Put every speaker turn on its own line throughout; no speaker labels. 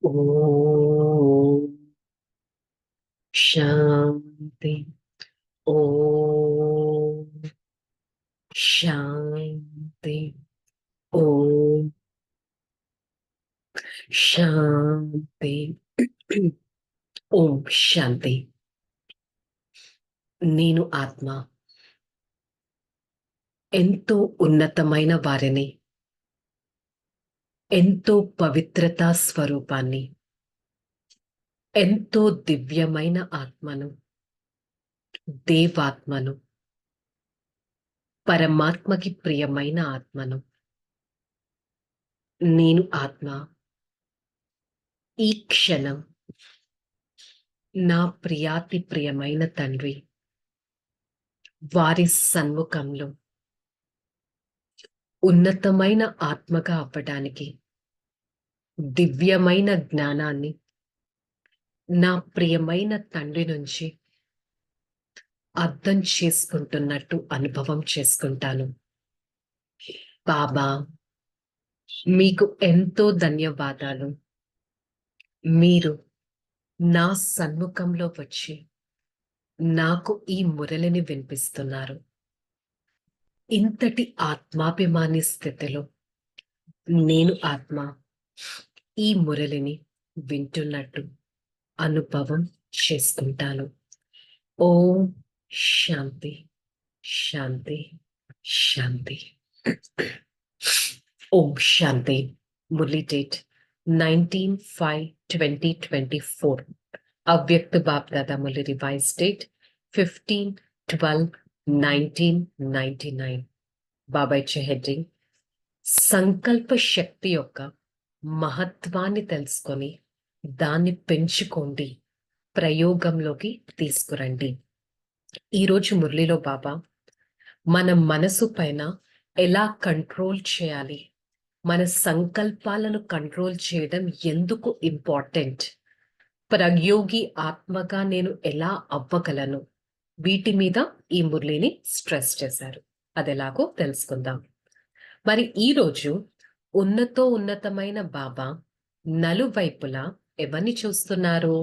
ఓం శాంతి. ఓం శాంతి. ఓం శాంతి. ఓం శాంతి. నేను ఆత్మ ఎంతో ఉన్నతమైన వారిని, ఎంతో పవిత్రతా స్వరూపాన్ని, ఎంతో దివ్యమైన ఆత్మను, దేవాత్మను, పరమాత్మకి ప్రియమైన ఆత్మను. నేను ఆత్మ ఈ క్షణం నా ప్రియాతి ప్రియమైన తండ్రి వారి సన్ముఖంలో ఉన్నతమైన ఆత్మగా అవ్వడానికి దివ్యమైన జ్ఞానాన్ని నా ప్రియమైన తండ్రి నుంచి అర్థం చేసుకుంటున్నట్టు అనుభవం చేసుకుంటాను. బాబా, మీకు ఎంతో ధన్యవాదాలు. మీరు నా సన్ముఖంలో వచ్చి నాకు ఈ మురళిని వినిపిస్తున్నారు. ఇంతటి ఆత్మాభిమాని స్థితిలో నేను ఆత్మ ఈ మురళిని వింటున్నట్టు అనుభవం చేసుకుంటాను. ఓం శాంతి శాంతి శాంతి. ఓం శాంతి. మురళి డేట్ 19/5/2024. అవ్యక్త బాప్దాదా మురళి రివైజ్ డేట్ 15/12/1999. బాబాయ్ హెడ్డింగ్ సంకల్ప శక్తి యొక్క మహత్వాన్ని తెలుసుకొని దాన్ని పెంచుకోండి, ప్రయోగంలోకి తీసుకురండి. ఈరోజు మురళిలో బాబా మన మనసు పైన ఎలా కంట్రోల్ చేయాలి, మన సంకల్పాలను కంట్రోల్ చేయడం ఎందుకు ఇంపార్టెంట్, ప్రయోగి ఆత్మగా నేను ఎలా అవ్వగలను, వీటి మీద ఈ మురళిని స్ట్రెస్ చేశారు. అదెలాగో తెలుసుకుందాం. మరి ఈరోజు ఉన్నతమైన బాబా నలువైపులా ఎవరిని చూస్తున్నారు?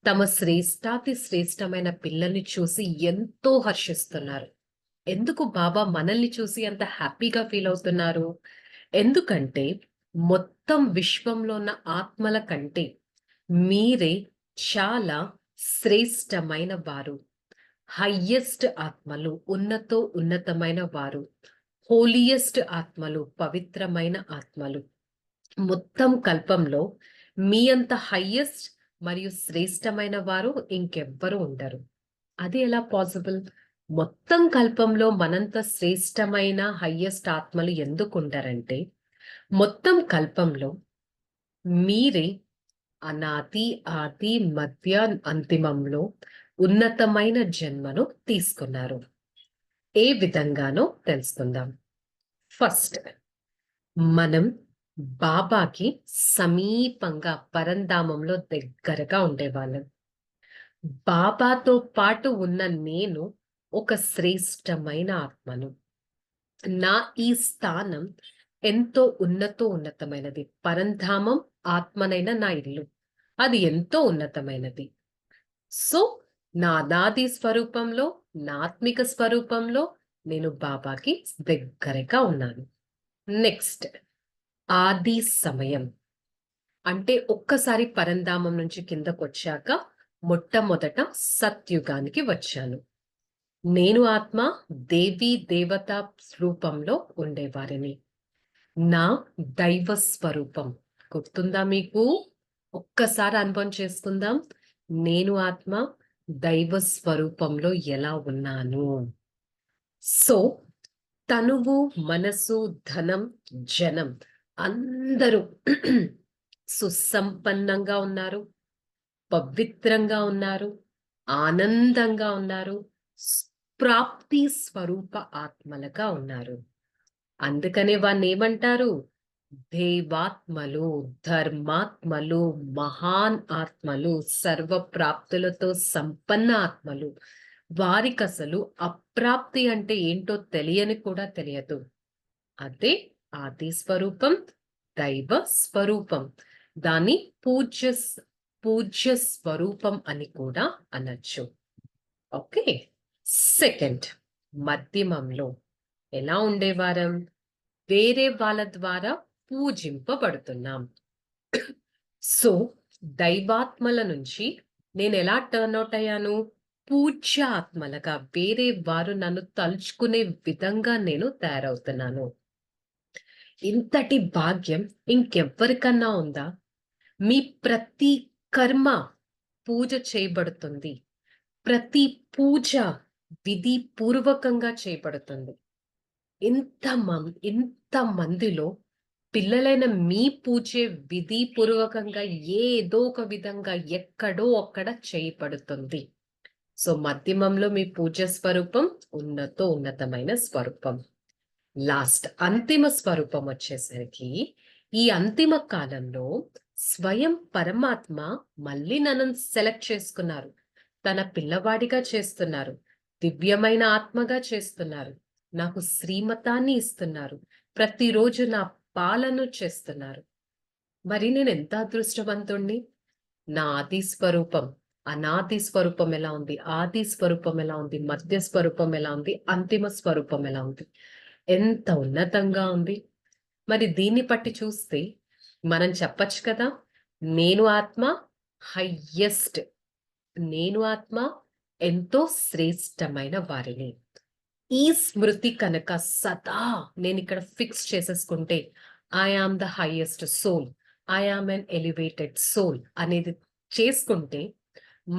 తమ శ్రేష్టాతి శ్రేష్టమైన పిల్లల్ని చూసి ఎంతో హర్షిస్తున్నారు. ఎందుకు బాబా మనల్ని చూసి అంత హ్యాపీగా ఫీల్ అవుతున్నారు? ఎందుకంటే మొత్తం విశ్వంలో ఉన్న ఆత్మల కంటే మీరే చాలా శ్రేష్టమైన వారు, హయ్యెస్ట్ ఆత్మలు, ఉన్నతమైన వారు, హోలియెస్ట్ ఆత్మలు, పవిత్రమైన ఆత్మలు. మొత్తం కల్పంలో మీ అంత హయ్యెస్ట్ మరియు శ్రేష్టమైన వారు ఇంకెవ్వరూ ఉండరు. అది ఎలా పాసిబుల్? మొత్తం కల్పంలో మనంత శ్రేష్టమైన హయ్యెస్ట్ ఆత్మలు ఎందుకు ఉండరంటే, మొత్తం కల్పంలో మీరే అనాది ఆది మధ్య అంతిమంలో ఉన్నతమైన జన్మను తీసుకున్నారు. ఏ విధంగానో తెలుసుకుందాం. ఫస్ట్, మనం బాబాకి సమీపంగా పరంధామంలో దగ్గరగా ఉండేవాళ్ళం. బాబాతో పాటు ఉన్న నేను ఒక శ్రేష్టమైన ఆత్మను. నా ఈ స్థానం ఎంతో ఉన్నతమైనది. పరంధామం ఆత్మనైన నా ఇల్లు, అది ఎంతో ఉన్నతమైనది. సో నా అనాది స్వరూపంలో, నా ఆత్మిక స్వరూపంలో నేను బాబాకి దగ్గరగా ఉన్నాను. నెక్స్ట్, ఆది సమయం అంటే ఒక్కసారి పరంధామం నుంచి కిందకు వచ్చాక మొట్టమొదట సత్యుగానికి వచ్చాను. నేను ఆత్మ దేవీ దేవత రూపంలో ఉండేవారిని. నా దైవ స్వరూపం గుర్తుందా మీకు? ఒక్కసారి అనుభవం చేసుకుందాం. నేను ఆత్మ దైవ స్వరూపంలో ఎలా ఉన్నాను. సో తనువు, మనసు, ధనం, జనం అందరూ సుసంపన్నంగా ఉన్నారు, పవిత్రంగా ఉన్నారు, ఆనందంగా ఉన్నారు, ప్రాప్తి స్వరూప ఆత్మలుగా ఉన్నారు. అందుకనే వాన్ని ఏమంటారు? దేవాత్మలు, ధర్మాత్మలు, మహాన్ ఆత్మలు, సర్వ ప్రాప్తులతో సంపన్న ఆత్మలు. వారికి అసలు అప్రాప్తి అంటే ఏంటో తెలియని కూడా తెలియదు. అదే ఆది స్వరూపం, దైవ స్వరూపం. దాన్ని పూజ్య పూజ్య స్వరూపం అని కూడా అనొచ్చు. ఓకే. సెకండ్, మధ్యమంలో ఎలా ఉండేవారం? వేరే వాళ్ళ ద్వారా పూజింపబడుతున్నాం. సో దైవాత్మల నుంచి నేను ఎలా టర్న్ అవుట్ అయ్యాను? పూజ్య ఆత్మలుగా, వేరే వారు నన్ను తలుచుకునే విధంగా నేను తయారవుతున్నాను. ఇంతటి భాగ్యం ఇంకెవ్వరికన్నా ఉందా? మీ ప్రతి కర్మ పూజ చేయబడుతుంది. ప్రతి పూజ విధి పూర్వకంగా చేయబడుతుంది. ఇంత మందిలో పిల్లలైన మీ పూజే విధి పూర్వకంగా ఏదో ఒక విధంగా ఎక్కడో అక్కడ చేయబడుతుంది. సో మధ్యమంలో మీ పూజ స్వరూపం ఉన్నతమైన స్వరూపం. లాస్ట్ అంతిమ స్వరూపం వచ్చేసరికి ఈ అంతిమ కాలంలో స్వయం పరమాత్మ మళ్ళీ నన్ను సెలెక్ట్ చేసుకున్నారు. తన పిల్లవాడిగా చేస్తున్నారు. దివ్యమైన ఆత్మగా చేస్తున్నారు. నాకు శ్రీమతాన్ని ఇస్తున్నారు. ప్రతిరోజు నా పాలన చేస్తున్నారు. మరి నేను ఎంత అదృష్టవంతుణ్ణి? నా ఆది స్వరూపం, అనాది స్వరూపం ఎలా ఉంది? ఆది స్వరూపం ఎలా ఉంది? మధ్య స్వరూపం ఎలా ఉంది? అంతిమ స్వరూపం ఎలా ఉంది? ఎంత ఉన్నతంగా ఉంది. మరి దీన్ని పట్టి చూస్తే మనం చెప్పచ్చు కదా, నేను ఆత్మ హయ్యెస్ట్, నేను ఆత్మ ఎంతో శ్రేష్టమైన వారిని. ఈ స్మృతి కనుక సదా నేను ఇక్కడ ఫిక్స్ చేసేసుకుంటే, I am the highest soul, I am an elevated soul అనేది చేసుకుంటే,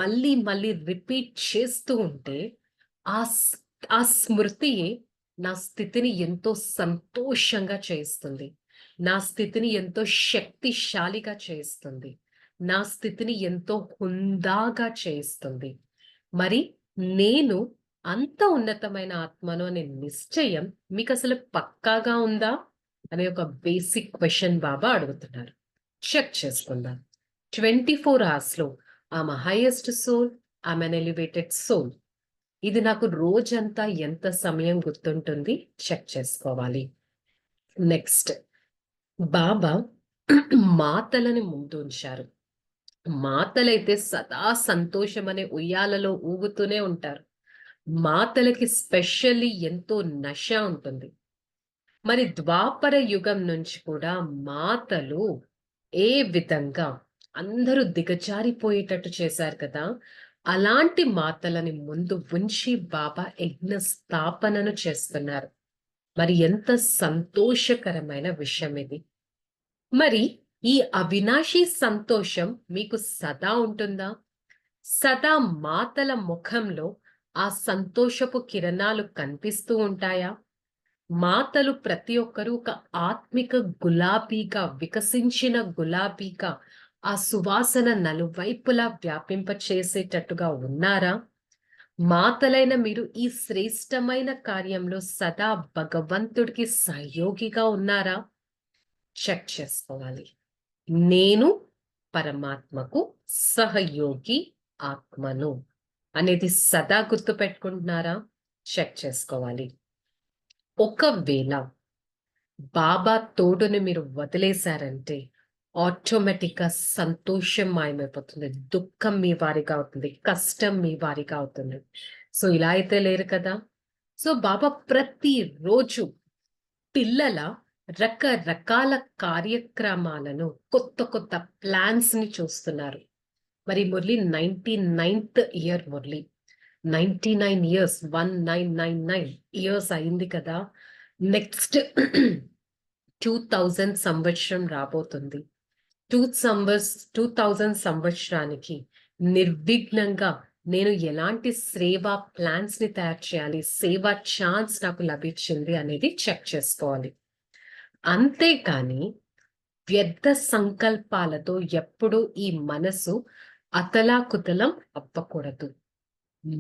మళ్ళీ మళ్ళీ రిపీట్ చేస్తూ ఉంటే, ఆ స్మృతియే నా స్థితిని ఎంతో సంతోషంగా చేస్తుంది. నా స్థితిని ఎంతో శక్తిశాలిగా చేస్తుంది. నా స్థితిని ఎంతో హుందాగా చేస్తుంది. మరి నేను అంత ఉన్నతమైన ఆత్మను అనే నిశ్చయం మీకు అసలు పక్కాగా ఉందా అనే ఒక బేసిక్ క్వశ్చన్ బాబా అడుగుతున్నారు. చెక్ చేసుకుందాం. 24 hours లో ఆమె హైయెస్ట్ సోల్, ఆమె ఎలివేటెడ్ సోల్. ఇది నాకు రోజంతా ఎంత సమయం గుర్తుంటుంది చెక్ చేసుకోవాలి. నెక్స్ట్, బాబా మాతలని ముందు ఉంచారు. మాతలైతే సదా సంతోషం అనే ఉయ్యాలలో ఊగుతూనే ఉంటారు. మాతలకి స్పెషల్లీ ఎంతో నశ ఉంటుంది. మరి ద్వాపర యుగం నుంచి కూడా మాతలు ఏ విధంగా అందరూ దిగజారిపోయేటట్టు చేశారు కదా, అలాంటి మాతలని ముందు ఉంచి బాబా యజ్ఞ స్థాపనను చేస్తున్నారు. మరి ఎంత సంతోషకరమైన విషయం ఇది. మరి ఈ అవినాశి సంతోషం మీకు సదా ఉంటుందా? సదా మాతల ముఖంలో ఆ సంతోషపు కిరణాలు కనిపిస్తూ ఉంటాయా? మాతలు ప్రతి ఒక్కరూ ఒక ఆత్మిక గులాబీగా, వికసించిన గులాబీగా ఆ సువాసన నలువైపులా వ్యాపింప చేసేటట్టుగా ఉన్నారా? మాతలైన మీరు ఈ శ్రేష్టమైన కార్యంలో సదా భగవంతుడికి సహయోగిగా ఉన్నారా? చెక్ చేసుకోవాలి. నేను పరమాత్మకు సహయోగి ఆత్మను అనేది సదా గుర్తు పెట్టుకుంటున్నారా? చెక్ చేసుకోవాలి. ఒకవేళ బాబా తోడుని మీరు వదిలేశారంటే ఆటోమేటిక్ గా సంతోషం మాయమైపోతుంది, దుఃఖం మీ వారిగా అవుతుంది, కష్టం మీ వారిగా అవుతుంది. సో ఇలా అయితే లేరు కదా. సో బాబా ప్రతిరోజు పిల్లల రకరకాల కార్యక్రమాలను, కొత్త ప్లాన్స్ ని చూస్తున్నారు. మరి Murali 99th year Murali, 99 years, 1999 years అయింది కదా. నెక్స్ట్ 2000 సంవత్సరం రాబోతుంది. 2000 సంవత్సరానికి నిర్విఘ్నంగా నేను ఎలాంటి సేవా ప్లాన్స్ ని తయారు చేయాలి, సేవా ఛాన్స్ నాకు లభించింది అనేది చెక్ చేసుకోవాలి. అంతేకాని వ్యర్థ సంకల్పాలతో ఎప్పుడూ ఈ మనసు అతలాకుతలం అవ్వకూడదు.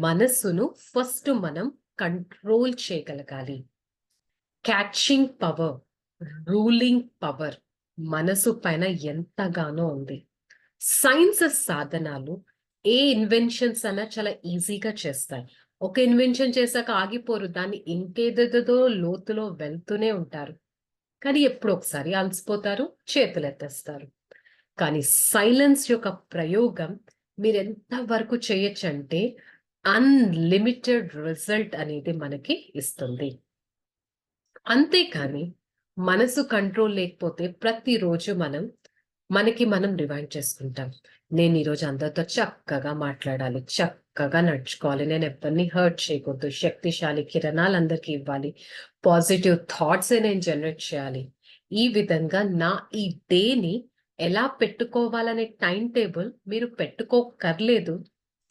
మనసును ఫస్ట్ మనం కంట్రోల్ చేయగలగాలి. క్యాచింగ్ పవర్, రూలింగ్ పవర్ మనసు పైన ఎంతగానో ఉంది. సైన్స్ సాధనాలు ఏ ఇన్వెన్షన్స్ అన్నా చాలా ఈజీగా చేస్తాయి. ఒక ఇన్వెన్షన్ చేశాక ఆగిపోరు, దాన్ని ఇంకేదేదో లోతులో వెళ్తూనే ఉంటారు. కానీ ఎప్పుడు ఒకసారి అలసిపోతారు, చేతులు ఎత్తేస్తారు. కానీ సైలెన్స్ యొక్క ప్రయోగం మీరు ఎంత వరకు చేయొచ్చంటే అన్లిమిటెడ్ రిజల్ట్ అనేది మనకి ఇస్తుంది. అంతేకాని మనసు కంట్రోల్ లేకపోతే ప్రతిరోజు మనకి మనం రివైండ్ చేసుకుంటాం. నేను ఈరోజు అందరితో చక్కగా మాట్లాడాలి, చక్కగా నడుచుకోవాలి, నేను ఎవరిని హర్ట్ చేయకూడదు, శక్తిశాలి కిరణాలు అందరికీ ఇవ్వాలి, పాజిటివ్ థాట్స్ నేను జనరేట్ చేయాలి. ఈ విధంగా ఈ డేని ఎలా పెట్టుకోవాలనే టైం టేబుల్ మీరు పెట్టుకోకర్లేదు.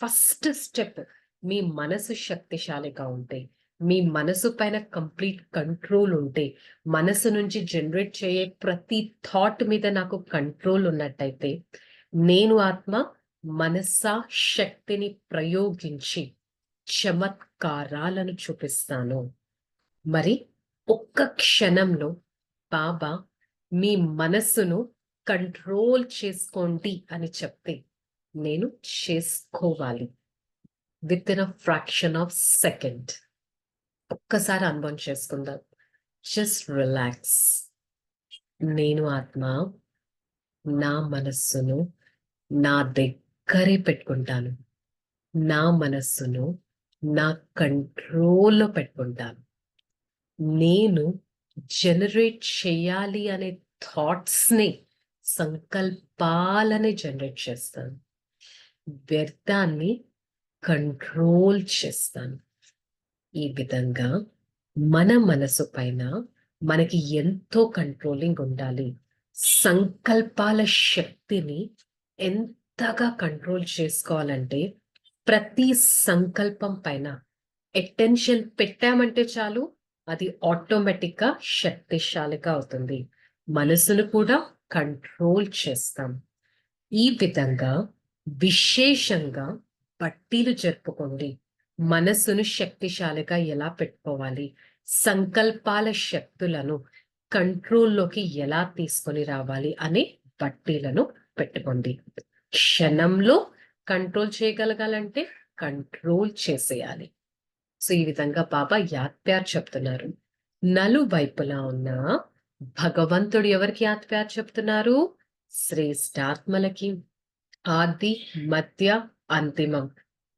ఫస్ట్ స్టెప్ మీ మనసు శక్తిశాలిగా ఉంటే, మీ మనసు పైన కంప్లీట్ కంట్రోల్ ఉంటే, మనసు నుంచి జనరేట్ చేయే ప్రతి థాట్ మీద నాకు కంట్రోల్ ఉన్నట్టయితే, నేను ఆత్మ మనసా శక్తిని ప్రయోగించి చమత్కారాలను చూపిస్తాను. మరి ఒక్క క్షణంలో బాబా మీ మనస్సును కంట్రోల్ చేసుకోండి అని చెప్తే నేను చేసుకోవాలి with in a fraction of second. ఒక్కసారి అనుభవం చేసుకుందాం. Just relax. నేను ఆత్మ నా మనస్సును నా దగ్గరే పెట్టుకుంటాను, నా మనస్సును నా కంట్రోల్లో పెట్టుకుంటాను. నేను జనరేట్ చేయాలి అనే థాట్స్ని, సంకల్పాలని జనరేట్ చేస్తాను. వ్యర్థాన్ని కంట్రోల్ చేస్తాను. ఈ విధంగా మన మనసు పైన మనకి ఎంతో కంట్రోలింగ్ ఉండాలి. సంకల్పాల శక్తిని ఎంతగా కంట్రోల్ చేసుకోవాలంటే ప్రతి సంకల్పం పైన అటెన్షన్ పెట్టామంటే చాలు, అది ఆటోమేటిక్గా శక్తిశాలిగా అవుతుంది. మనసును కూడా కంట్రోల్ చేస్తాం. ఈ విధంగా విశేషంగా పట్టీలు జరుపుకోండి. మనసును శక్తిశాలిగా ఎలా పెట్టుకోవాలి, సంకల్పాల శక్తులను కంట్రోల్లోకి ఎలా తీసుకొని రావాలి అనే పట్టీలను పెట్టుకోండి. క్షణంలో కంట్రోల్ చేయగలగాలంటే కంట్రోల్ చేసేయాలి. సో ఈ విధంగా బాబా యాత్యార్ చెప్తున్నారు. నలువైపులా ఉన్న భగవంతుడు ఎవరికి యాత్యార్ చెప్తున్నారు? శ్రేష్టాత్మలకి. ఆది, మధ్య, అంతిమం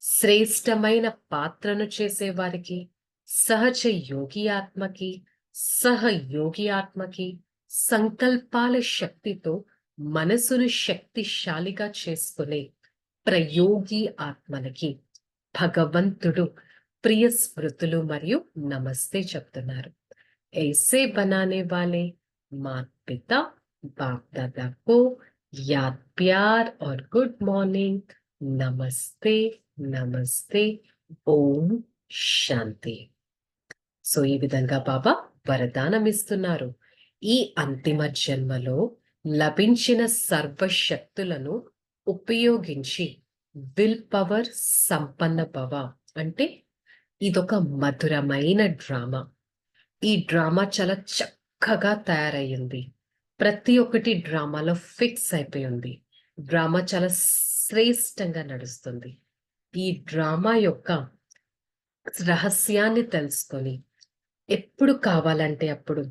శ్రేష్టమైన పాత్రను చేసేవారికి, సహజ యోగి ఆత్మకి, సహయోగి ఆత్మకి, సంకల్పాల శక్తితో మనసును శక్తిశాలిగా చేసుకునే ప్రయోగి ఆత్మలకి భగవంతుడు ప్రియ స్మృతులు మరియు నమస్తే చెప్తున్నారు. ऐसे बनाने वाले माता पिता बाप दादा को याद प्यार और गुड मॉर्निंग, నమస్తే నమస్తే, ఓం శాంతి. సో ఈ విధంగా బాబా వరదానం ఇస్తున్నారు. ఈ అంతిమ జన్మలో లభించిన సర్వశక్తులను ఉపయోగించి విల్ పవర్ సంపన్న భవ. అంటే ఇదొక మధురమైన డ్రామా. ఈ డ్రామా చాలా చక్కగా తయారయ్యింది. ప్రతి ఒక్కటి డ్రామాలో ఫిక్స్ అయిపోయింది. డ్రామా చాలా శ్రేష్టంగా నడుస్తుంది. ఈ డ్రామా యొక్క రహస్యాన్ని తెలుసుకొని ఎప్పుడు కావాలంటే అప్పుడు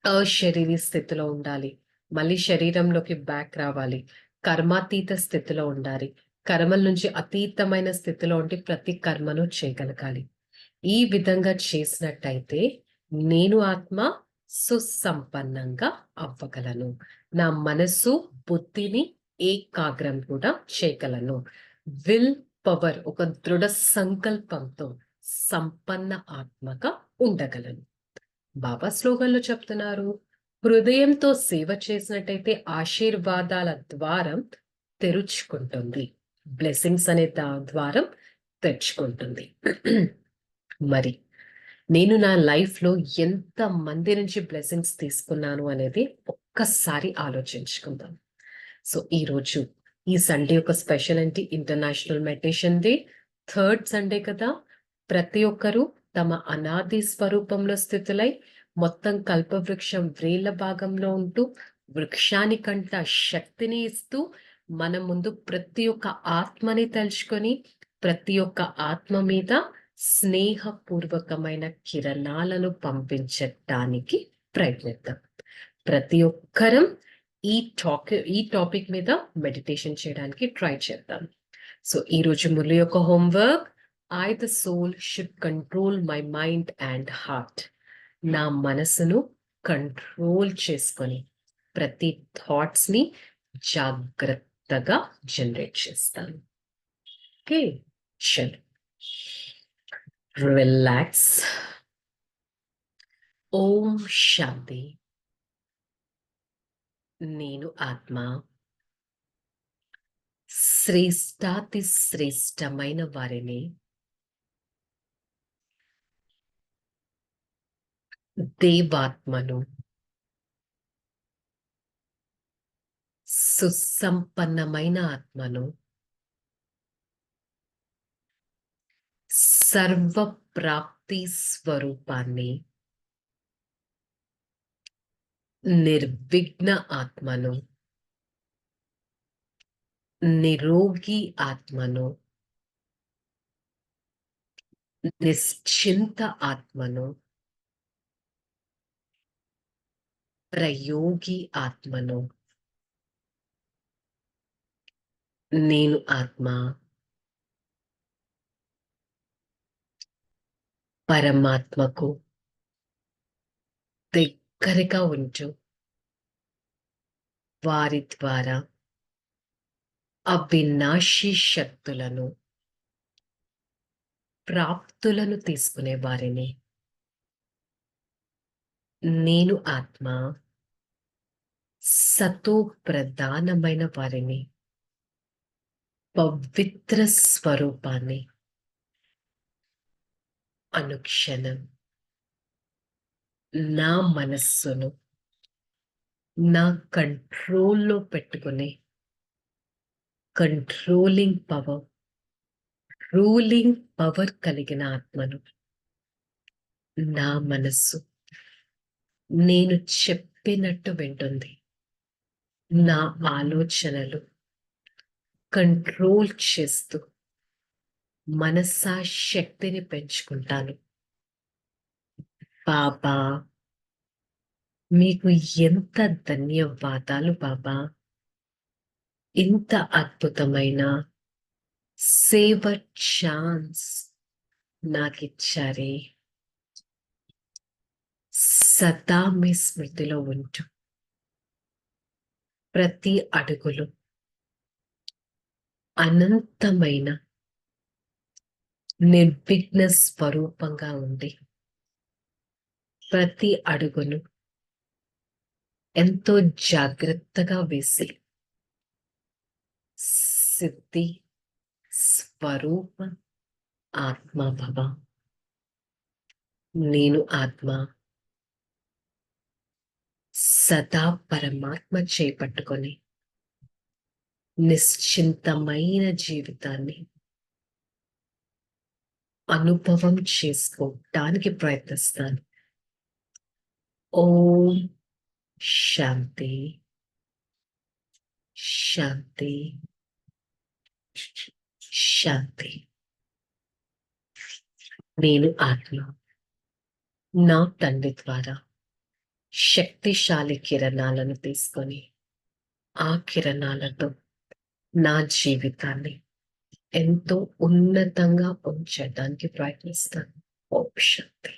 అశరీరీ స్థితిలో ఉండాలి, మళ్ళీ శరీరంలోకి బ్యాక్ రావాలి, కర్మాతీత స్థితిలో ఉండాలి, కర్మల నుంచి అతీతమైన స్థితిలో ఉండి ప్రతి కర్మను చేయగలగాలి. ఈ విధంగా చేసినట్టయితే నేను ఆత్మ సుసంపన్నంగా అవ్వగలను. నా మనసు బుద్ధిని ఏకాగ్రం కూడా చేయగలను. విల్ పవర్, ఒక దృఢ సంకల్పంతో సంపన్న ఆత్మగా ఉండగలను. బాబా స్లోగన్లో చెప్తున్నారు, హృదయంతో సేవ చేసినట్టయితే ఆశీర్వాదాల ద్వారం తెరుచుకుంటుంది. బ్లెస్సింగ్స్ అనే ద్వారం తెరుచుకుంటుంది. మరి నేను నా లైఫ్లో ఎంత మంది నుంచి బ్లెస్సింగ్స్ తీసుకున్నాను అనేది ఒక్కసారి ఆలోచించుకుందాం. సో ఈరోజు ఈ సండే ఒక స్పెషల్ ఏంటి? International meditation day, third Sunday కదా. ప్రతి ఒక్కరూ తమ అనాది స్వరూపంలో స్థితులై మొత్తం కల్పవృక్షం వ్రేళ్ల భాగంలో ఉంటూ వృక్షానికంట శక్తిని ఇస్తూ మన ముందు ప్రతి ఒక్క ఆత్మని తలుచుకొని ప్రతి ఒక్క ఆత్మ మీద స్నేహపూర్వకమైన కిరణాలను పంపించటానికి ప్రయత్నిద్దాం. ప్రతి ఒక్కరం ఈ టాపిక్ మీద మెడిటేషన్ చేయడానికి ట్రై చేద్దాం. సో ఈరోజు మురళి యొక్క homework, I the soul should control my mind and heart. నా మనసును కంట్రోల్ చేసుకొని ప్రతి థాట్స్ ని జాగ్రత్తగా జనరేట్ చేస్తాను. ఓకే, చలో రిలాక్స్. ఓం శాంతి. నేను ఆత్మ శ్రేష్టాతి శ్రేష్టమైన వారిని దేవాత్మను, సుసంపన్నమైన ఆత్మను, సర్వప్రాప్తి స్వరూపాన్ని, నిర్విఘ్న ఆత్మను, నిరోగి ఆత్మను, నిశ్చింత ఆత్మను, ప్రయోగి ఆత్మను. నేను ఆత్మ పరమాత్మకు దగ్గరగా ఉంటూ వారి ద్వారా అవినాశీ శక్తులను, ప్రాప్తులను తీసుకునే వారిని. నేను ఆత్మ సతో ప్రధానమైన వారిని, పవిత్ర స్వరూపాన్ని అనుక్షణం నా మనస్సును నా కంట్రోల్లో పెట్టుకుని కంట్రోలింగ్ పవర్, రూలింగ్ పవర్ కలిగిన ఆత్మను. నా మనస్సు నేను చెప్పినట్టు వింటుంది. నా ఆలోచనలు కంట్రోల్ చేస్తూ మనసా శక్తిని పెంచుకుంటాను. బాబా, మీకు ఎంత ధన్యవాదాలు బాబా. ఇంత అద్భుతమైన సేవ ఛాన్స్ నాకిచ్చారే. సదా మీ స్మృతిలో ఉంటూ ప్రతి అడుగులు అనంతమైన నిర్విఘ్న స్వరూపంగా ఉంది. ప్రతి అడుగును ఎంతో జాగ్రత్తగా వేసి సిద్ధి స్వరూప ఆత్మభవ. నేను ఆత్మ సదా పరమాత్మ చేపట్టుకొని నిశ్చింతమైన జీవితాన్ని అనుభవం చేసుకోవటానికి ప్రయత్నిస్తాను. ఓం శాంతి శాంతి శాంతి. నేను ఆత్మ నా తండ్రి ద్వారా శక్తిశాలి కిరణాలను తీసుకొని ఆ కిరణాలతో నా జీవితాన్ని ఎంతో ఉన్నతంగా ఉంచడానికి ప్రయత్నిస్తాను. ఓం శాంతి.